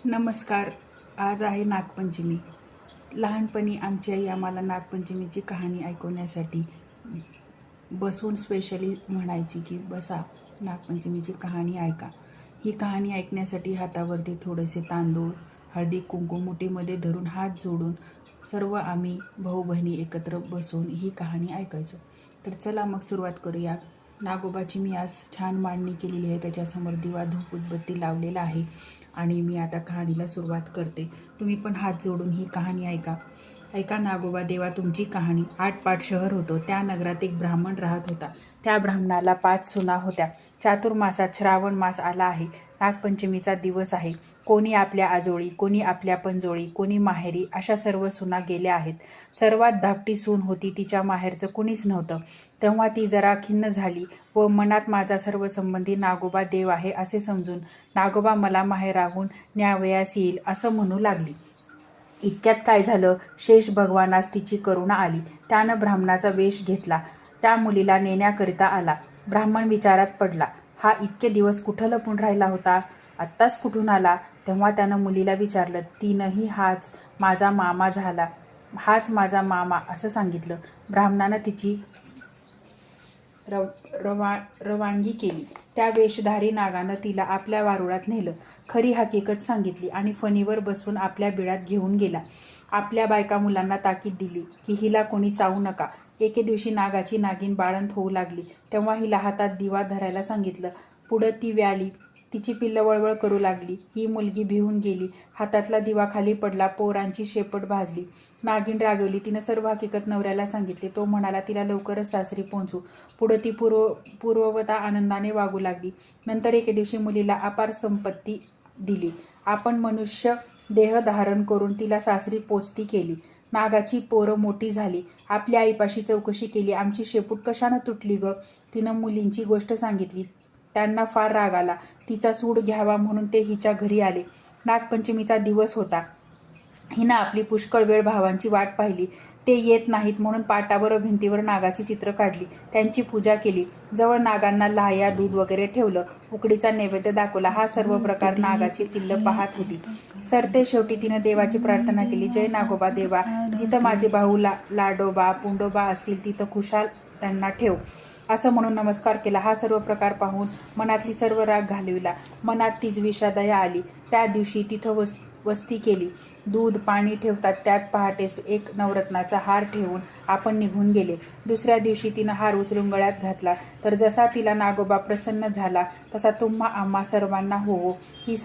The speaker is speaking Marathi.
नमस्कार. आज आहे नागपंचमी. लहानपणी आमची आई आम्हाला नागपंचमीची कहाणी ऐकवण्यासाठी बसून स्पेशली म्हणायची की बसा, नागपंचमीची कहाणी ऐका. ही कहाणी ऐकण्यासाठी हातावरती थोडेसे तांदूळ, हळदी कुंकू मुठीमध्ये धरून हात जोडून सर्व आम्ही भाऊ बहिणी एकत्र बसून ही कहाणी ऐकायचो. तर चला मग सुरुवात करूया. नागोबाची मी आज छान मांडणी केलेली आहे. त्याच्यासमोर दिवा धूप उदबत्ती लावलेला आहे आणि मी आता कहाणीला सुरुवात करते. तुम्ही पण हात जोडून ही कहाणी ऐका. ऐका नागोबा देवा तुमची कहाणी. आटपाट शहर होतं. त्या नगरात एक ब्राह्मण राहत होता. त्या ब्राह्मणाला 5 सुना होत्या. चातुर्मासात श्रावण मास आला आहे. नागपंचमीचा दिवस आहे. कोणी आपल्या आजोळी, कोणी आपल्या पंजोळी, कोणी माहेरी, अशा सर्व सुना गेल्या आहेत. सर्वात धाकटी सून होती. तिच्या माहेरचं कुणीच नव्हतं. तेव्हा ती जरा खिन्न झाली व मनात माझा सर्व संबंधी नागोबा देव आहे असे समजून नागोबा मला माहेराहून न्यावयास येईल असं म्हणू लागली. इतक्यात काय झालं, शेष भगवानास तिची करुणा आली. त्यानं ब्राह्मणाचा वेश घेतला. त्या मुलीला नेण्याकरिता आला. ब्राह्मण विचारात पडला. हा इतके दिवस कुठं लपून राहिला होता, आत्ताच कुठून आला? तेव्हा त्यानं मुलीला विचारलं. तिनंही हाच माझा मामा झाला, हाच माझा मामा असं सांगितलं. ब्राह्मणानं तिची रवानगी केली. त्या वेशधारी नागानं तिला आपल्या वारुळात नेलं. खरी हकीकत सांगितली आणि फणीवर बसवून आपल्या बिळात घेऊन गेला. आपल्या बायका मुलांना ताकीद दिली की हिला कोणी चावू नका. एके दिवशी नागाची नागिन बाळंत होऊ लागली. तेव्हा हिला हातात दिवा धरायला सांगितलं. पुढं ती व्याली. तिची पिल्लं वळवळ करू लागली. ही मुलगी भिवून गेली. हातातला दिवा खाली पडला. पोरांची शेपट भाजली. नागिन रागवली. तिनं सर्व हकीकत नवऱ्याला सांगितले. तो म्हणाला तिला लवकरच सासरी पोहोचू. पुढं ती पूर्ववता आनंदाने वागू लागली. नंतर एके दिवशी मुलीला अपार संपत्ती दिली. आपण मनुष्य देह धारण करून तिला सासरी पोचती केली. नागाची पोरं मोठी झाली. आपल्या आईपाशी चौकशी केली. आमची शेपूट कशानं तुटली ग? तिनं मुलींची गोष्ट सांगितली. त्यांना फार राग आला. तिचा सूड घ्यावा म्हणून ते हिच्या घरी आले. नागपंचमीचा दिवस होता. हिनं आपली पुष्कळ वेळ भावांची वाट पाहिली. ते येत नाहीत म्हणून पाटावर व भिंतीवर नागाची चित्र काढली. त्यांची पूजा केली. जवळ नागांना लाह्या, दूध वगैरे ठेवलं. उकडीचा नैवेद्य दाखवला. हा सर्व प्रकार नागाची चिल्ल पाहत होती. सरते शेवटी तिनं देवाची प्रार्थना केली. जय नागोबा देवा, जिथं माझे भाऊ लाडोबा पुंडोबा असतील तिथं खुशाल त्यांना ठेव असं म्हणून नमस्कार केला. हा सर्व प्रकार पाहून मनातली सर्व राग घालविला. मनात तीच विषादया आली. त्या दिवशी तिथं वस्ती केली. दूध पाणी ठेवतात त्यात पहाटेस एक नवरत्नाचा हार ठेवून आपण निघून गेले. दुसऱ्या दिवशी तिनं हार उचलून गळ्यात घातला. तर जसा तिला नागोबा प्रसन्न झाला तसा तुम्हा आम्हा सर्वांना हो ही